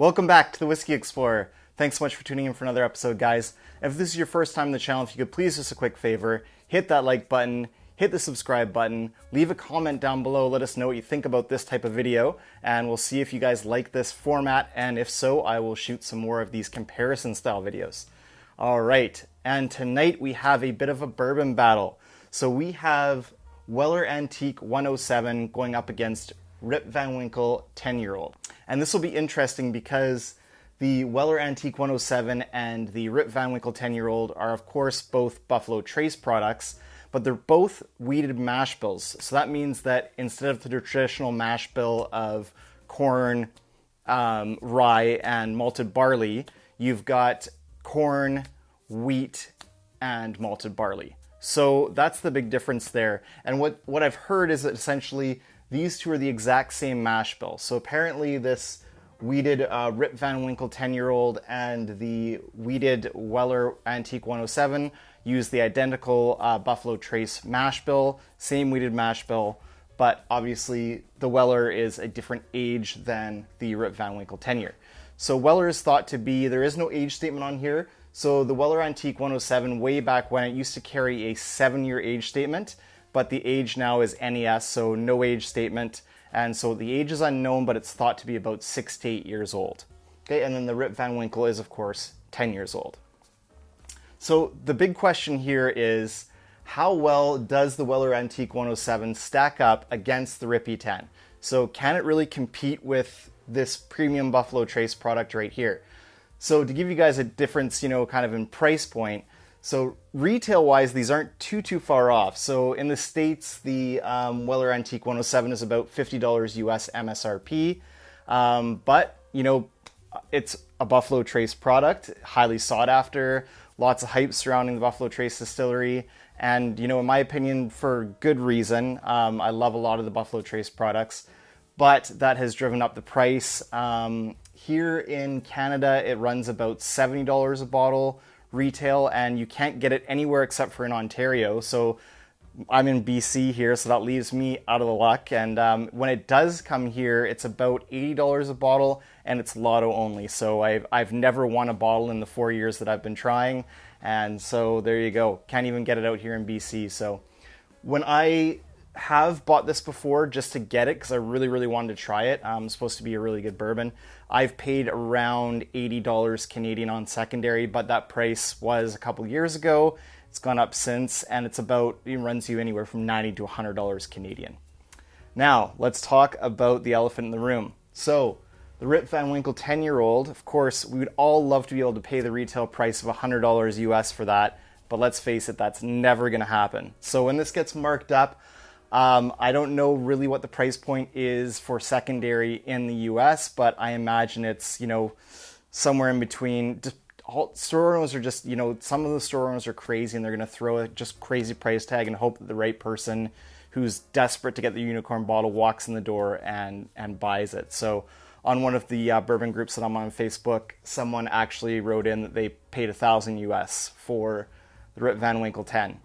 Welcome back to the Whiskey Explorer. Thanks so much for tuning in for another episode, guys. If this is your first time on the channel, if you could please just a quick favor, hit that like button, hit the subscribe button, leave a comment down below, let us know what you think about this type of video, and we'll see if you guys like this format, and if so, I will shoot some more of these comparison style videos. Alright, and tonight we have a bit of a bourbon battle. So we have Weller Antique 107 going up against Rip Van Winkle 10-year-old. And this will be interesting because the Weller Antique 107 and the Rip Van Winkle 10-year-old are of course both Buffalo Trace products, but they're both wheated mash bills. So that means that instead of the traditional mash bill of corn, rye, and malted barley, you've got corn, wheat, and malted barley. So that's the big difference there. And what I've heard is that essentially these two are the exact same mash bill. So apparently this wheated Rip Van Winkle 10-year-old and the wheated Weller Antique 107 use the identical Buffalo Trace mash bill, same wheated mash bill, but obviously the Weller is a different age than the Rip Van Winkle 10-year. So Weller is thought to be, there is no age statement on here, so the Weller Antique 107, way back when, it used to carry a 7-year age statement, but the age now is NES, so no age statement. And so the age is unknown, but it's thought to be about 6 to 8 years old. Okay, and then the Rip Van Winkle is, of course, 10 years old. So the big question here is, how well does the Weller Antique 107 stack up against the Rip E10? So can it really compete with this premium Buffalo Trace product right here? So to give you guys a difference, kind of in price point, so retail-wise, these aren't too far off. So in the States, the Weller Antique 107 is about $50 US MSRP. But, it's a Buffalo Trace product, highly sought after, lots of hype surrounding the Buffalo Trace distillery. And, in my opinion, for good reason. I love a lot of the Buffalo Trace products, but that has driven up the price. Here in Canada, it runs about $70 a bottle retail, and you can't get it anywhere except for in Ontario. So I'm in BC here, so that leaves me out of the luck. And when it does come here, it's about $80 a bottle, and it's lotto only. So I've never won a bottle in the 4 years that I've been trying, and so there you go. Can't even get it out here in BC. So when I have bought this before just to get it, because I really wanted to try it. It's supposed to be a really good bourbon. I've paid around $80 Canadian on secondary, but that price was a couple years ago. It's gone up since, and it runs you anywhere from $90 to $100 Canadian. Now, let's talk about the elephant in the room. So, the Rip Van Winkle 10-year-old, of course, we would all love to be able to pay the retail price of $100 US for that, but let's face it, that's never going to happen. So when this gets marked up, I don't know really what the price point is for secondary in the US, but I imagine it's, somewhere in between. Store owners are just, some of the store owners are crazy and they're going to throw a just crazy price tag and hope that the right person who's desperate to get the unicorn bottle walks in the door and buys it. So on one of the bourbon groups that I'm on Facebook, someone actually wrote in that they paid $1,000 US for the Rip Van Winkle 10.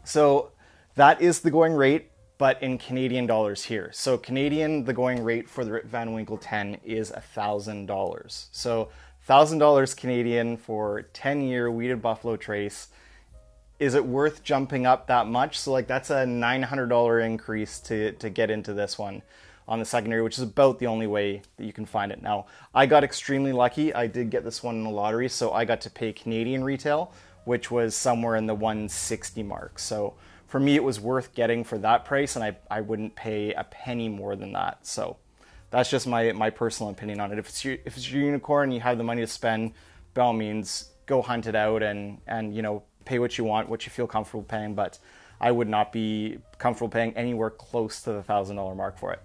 So that is the going rate, but in Canadian dollars here. So Canadian, the going rate for the Rip Van Winkle 10 is $1,000. So $1,000 Canadian for 10-year wheated Buffalo Trace. Is it worth jumping up that much? So that's a $900 increase to get into this one on the secondary, which is about the only way that you can find it. Now, I got extremely lucky. I did get this one in the lottery, so I got to pay Canadian retail, which was somewhere in the 160 mark. So for me, it was worth getting for that price, and I wouldn't pay a penny more than that. So that's just my personal opinion on it. If it's your unicorn and you have the money to spend, by all means, go hunt it out and pay what you want, what you feel comfortable paying. But I would not be comfortable paying anywhere close to the $1,000 mark for it.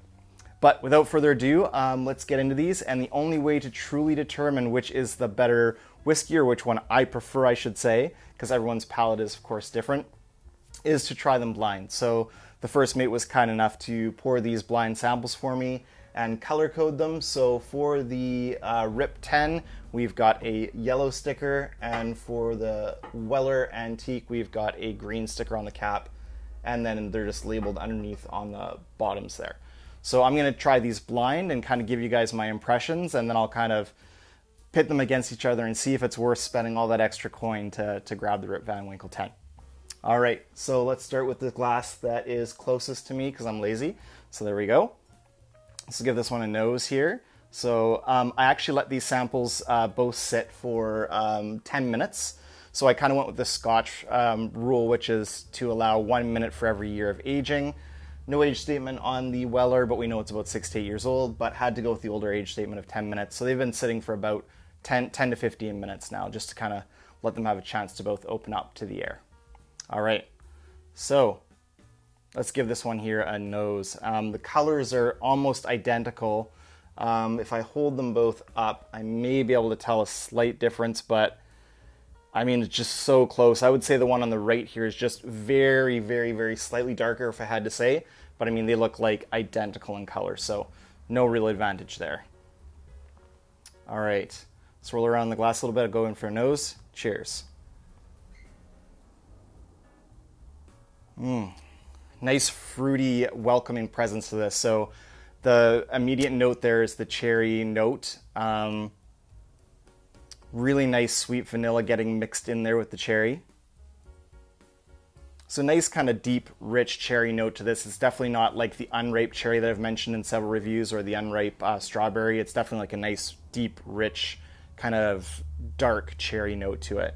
But without further ado, let's get into these. And the only way to truly determine which is the better whiskey, or which one I prefer, I should say, because everyone's palate is, of course, different, is to try them blind. So the first mate was kind enough to pour these blind samples for me and color code them. So for the Rip 10, we've got a yellow sticker, and for the Weller Antique, we've got a green sticker on the cap, and then they're just labeled underneath on the bottoms there. So I'm going to try these blind and kind of give you guys my impressions, and then I'll kind of pit them against each other and see if it's worth spending all that extra coin to grab the Rip Van Winkle 10. All right, so let's start with the glass that is closest to me because I'm lazy. So there we go. Let's give this one a nose here. So I actually let these samples both sit for 10 minutes. So I kind of went with the Scotch rule, which is to allow 1 minute for every year of aging. No age statement on the Weller, but we know it's about 6 to 8 years old, but had to go with the older age statement of 10 minutes. So they've been sitting for about 10 to 15 minutes now, just to kind of let them have a chance to both open up to the air. All right, so let's give this one here a nose. The colors are almost identical. If I hold them both up, I may be able to tell a slight difference, but I mean, it's just so close. I would say the one on the right here is just very, very, very slightly darker if I had to say, but I mean, they look like identical in color, so no real advantage there. All right, let's roll around the glass a little bit, go in for a nose. Cheers. Nice, fruity, welcoming presence to this. So the immediate note there is the cherry note. Really nice sweet vanilla getting mixed in there with the cherry. So nice kind of deep, rich cherry note to this. It's definitely not like the unripe cherry that I've mentioned in several reviews or the unripe strawberry. It's definitely like a nice, deep, rich, kind of dark cherry note to it.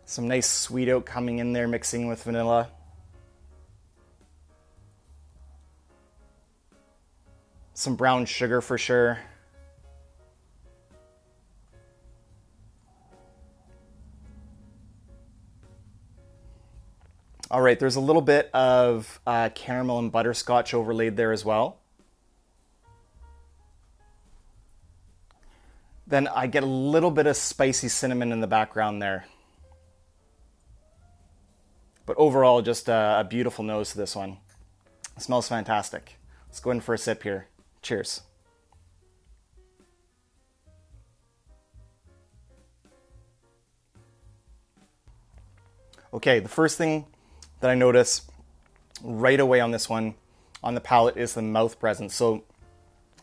Some nice sweet oak coming in there, mixing with vanilla. Some brown sugar for sure. All right, there's a little bit of caramel and butterscotch overlaid there as well. Then I get a little bit of spicy cinnamon in the background there. But overall, just a beautiful nose to this one. It smells fantastic. Let's go in for a sip here. Cheers. Okay, the first thing that I notice right away on this one, on the palate, is the mouth presence. So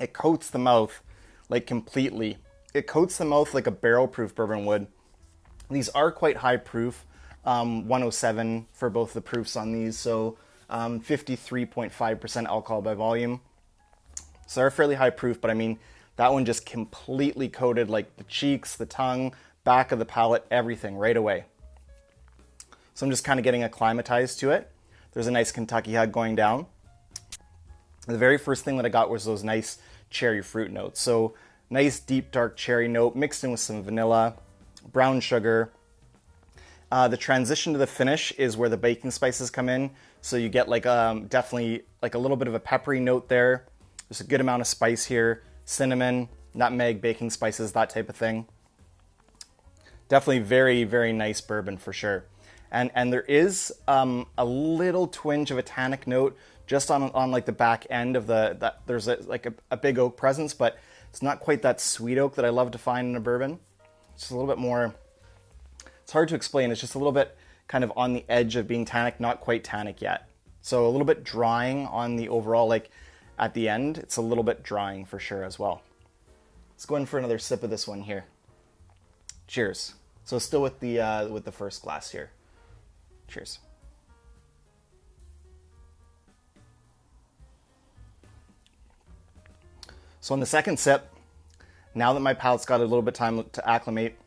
it coats the mouth like completely. It coats the mouth like a barrel-proof bourbon would. These are quite high proof, 107 for both the proofs on these, so 53.5% alcohol by volume. So they're fairly high proof, but I mean, that one just completely coated like the cheeks, the tongue, back of the palate, everything right away. So I'm just kind of getting acclimatized to it. There's a nice Kentucky hug going down. The very first thing that I got was those nice cherry fruit notes. So nice deep dark cherry note mixed in with some vanilla, brown sugar. The transition to the finish is where the baking spices come in. So you get like definitely like a little bit of a peppery note there. There's a good amount of spice here. Cinnamon, nutmeg, baking spices, that type of thing. Definitely very, very nice bourbon for sure. And there is a little twinge of a tannic note just on like the back end of there's a big oak presence, but it's not quite that sweet oak that I love to find in a bourbon. It's a little bit more, it's hard to explain. It's just a little bit kind of on the edge of being tannic, not quite tannic yet. So a little bit drying on the overall, like at the end, it's a little bit drying for sure as well. Let's go in for another sip of this one here. Cheers. So still with the first glass here. Cheers. So on the second sip, now that my palate's got a little bit of time to acclimate,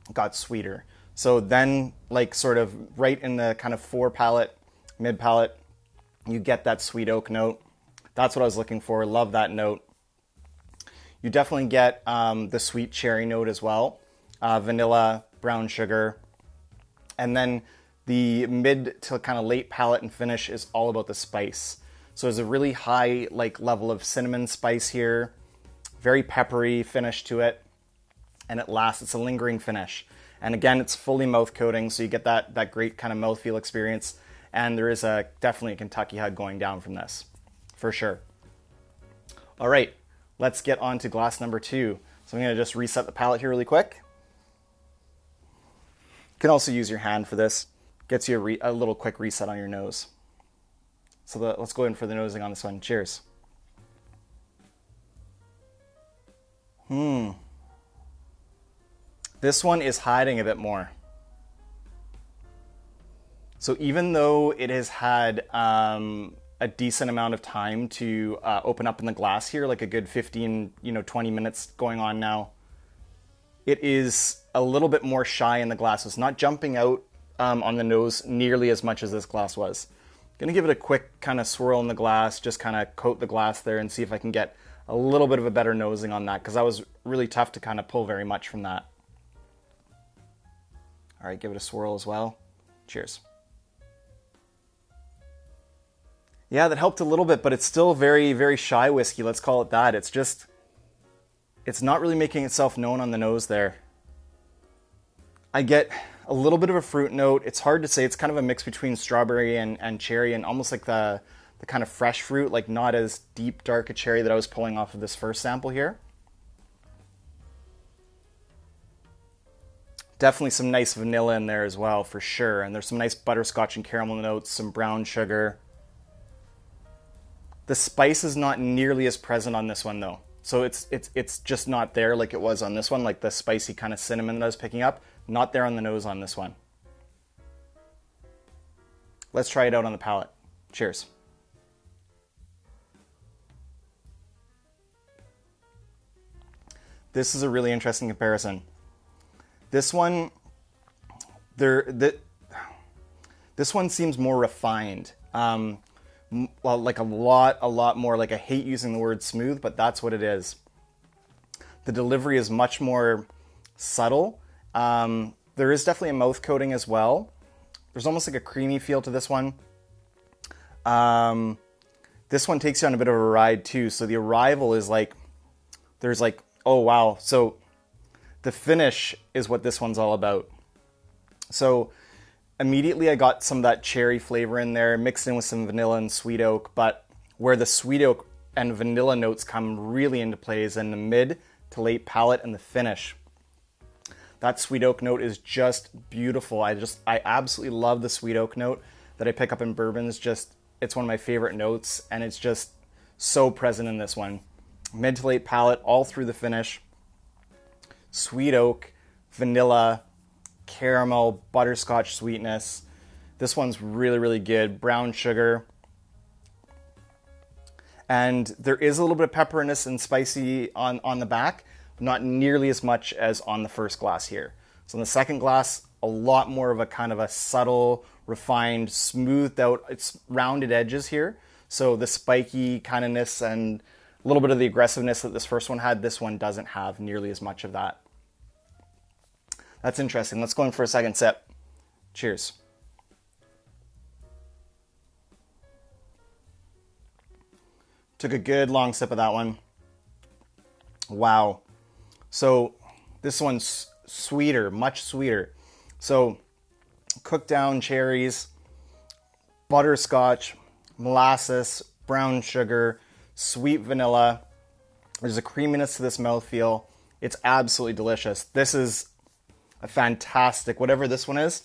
it got sweeter. So then, like sort of right in the kind of fore palate, mid palate, you get that sweet oak note. That's what I was looking for. Love that note. You definitely get the sweet cherry note as well. Vanilla, brown sugar. And then the mid to kind of late palate and finish is all about the spice. So there's a really high like level of cinnamon spice here. Very peppery finish to it. And it lasts, it's a lingering finish. And again, it's fully mouth coating, so you get that great kind of mouthfeel experience. And there is definitely a Kentucky hug going down from this, for sure. All right, let's get on to glass number 2. So I'm gonna just reset the palate here really quick. You can also use your hand for this. Gets you a little quick reset on your nose. So let's go in for the nosing on this one. Cheers. This one is hiding a bit more. So even though it has had a decent amount of time to open up in the glass here, like a good 15, 20 minutes going on now, it is a little bit more shy in the glass. It's not jumping out on the nose nearly as much as this glass was. Gonna give it a quick kind of swirl in the glass, just kind of coat the glass there and see if I can get a little bit of a better nosing on that, because that was really tough to kind of pull very much from that. All right, give it a swirl as well. Cheers. Yeah, that helped a little bit, but it's still very, very shy whiskey. Let's call it that. It's not really making itself known on the nose there. I get a little bit of a fruit note. It's hard to say. It's kind of a mix between strawberry and cherry, and almost like the kind of fresh fruit, like not as deep, dark a cherry that I was pulling off of this first sample here. Definitely some nice vanilla in there as well, for sure. And there's some nice butterscotch and caramel notes, some brown sugar. The spice is not nearly as present on this one, though. So it's just not there like it was on this one, like the spicy kind of cinnamon that I was picking up. Not there on the nose on this one. Let's try it out on the palate. Cheers. This is a really interesting comparison. This one, this one seems more refined. Well, like a lot more, like I hate using the word smooth, but that's what it is. The delivery is much more subtle. There is definitely a mouth coating as well. There's almost like a creamy feel to this one. This one takes you on a bit of a ride too. So the arrival is like, there's like, oh wow. So the finish is what this one's all about. So immediately I got some of that cherry flavor in there, mixed in with some vanilla and sweet oak, but where the sweet oak and vanilla notes come really into play is in the mid to late palate and the finish. That sweet oak note is just beautiful. I absolutely love the sweet oak note that I pick up in bourbons. It's one of my favorite notes, and it's just so present in this one. Mid to late palate, all through the finish. Sweet oak, vanilla, caramel, butterscotch sweetness. This one's really, really good. Brown sugar. And there is a little bit of pepperiness and spicy on the back, not nearly as much as on the first glass here. So in the second glass, a lot more of a kind of a subtle, refined, smoothed out, it's rounded edges here. So the spiky kindness and a little bit of the aggressiveness that this first one had, this one doesn't have nearly as much of that. That's interesting. Let's go in for a second sip. Cheers. Took a good long sip of that one. Wow. So this one's sweeter, much sweeter. So cooked down cherries, butterscotch, molasses, brown sugar, sweet vanilla. There's a creaminess to this mouthfeel. It's absolutely delicious. This is a fantastic, whatever this one is,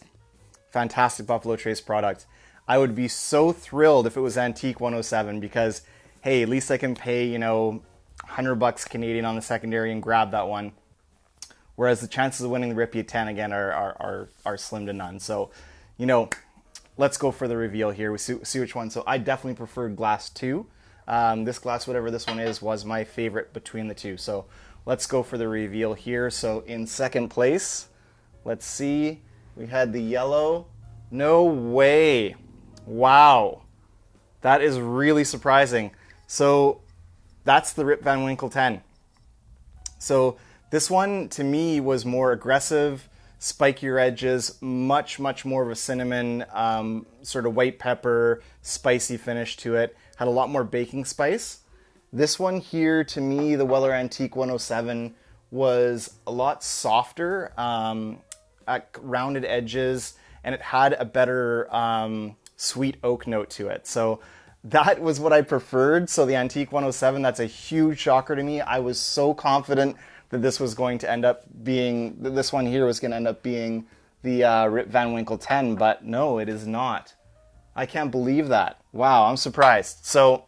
fantastic Buffalo Trace product. I would be so thrilled if it was Antique 107 because, hey, at least I can pay, $100 Canadian on the secondary and grab that one. Whereas the chances of winning the Rippy at 10 again are slim to none. So, let's go for the reveal here. We see which one. So I definitely preferred glass 2. This glass, whatever this one is, was my favorite between the two. So let's go for the reveal here. So in second place, let's see. We had the yellow. No way. Wow. That is really surprising. So that's the Rip Van Winkle 10. So this one, to me, was more aggressive, spikier edges, much more of a cinnamon, sort of white pepper, spicy finish to it. Had a lot more baking spice. This one here, to me, the Weller Antique 107, was a lot softer at rounded edges, and it had a better sweet oak note to it. So that was what I preferred. So the Antique 107, that's a huge shocker to me. I was so confident that this was going to end up being, that this one here was going to end up being the Rip Van Winkle 10, but no, it is not. I can't believe that. Wow, I'm surprised. So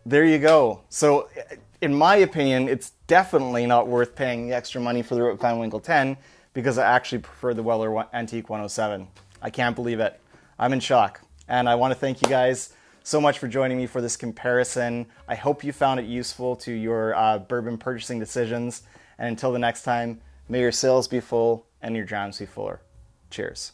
there you go. So in my opinion, it's definitely not worth paying the extra money for the Rip Van Winkle 10 because I actually prefer the Weller Antique 107. I can't believe it. I'm in shock. And I want to thank you guys so much for joining me for this comparison. I hope you found it useful to your bourbon purchasing decisions. And until the next time, may your sales be full and your drams be fuller. Cheers.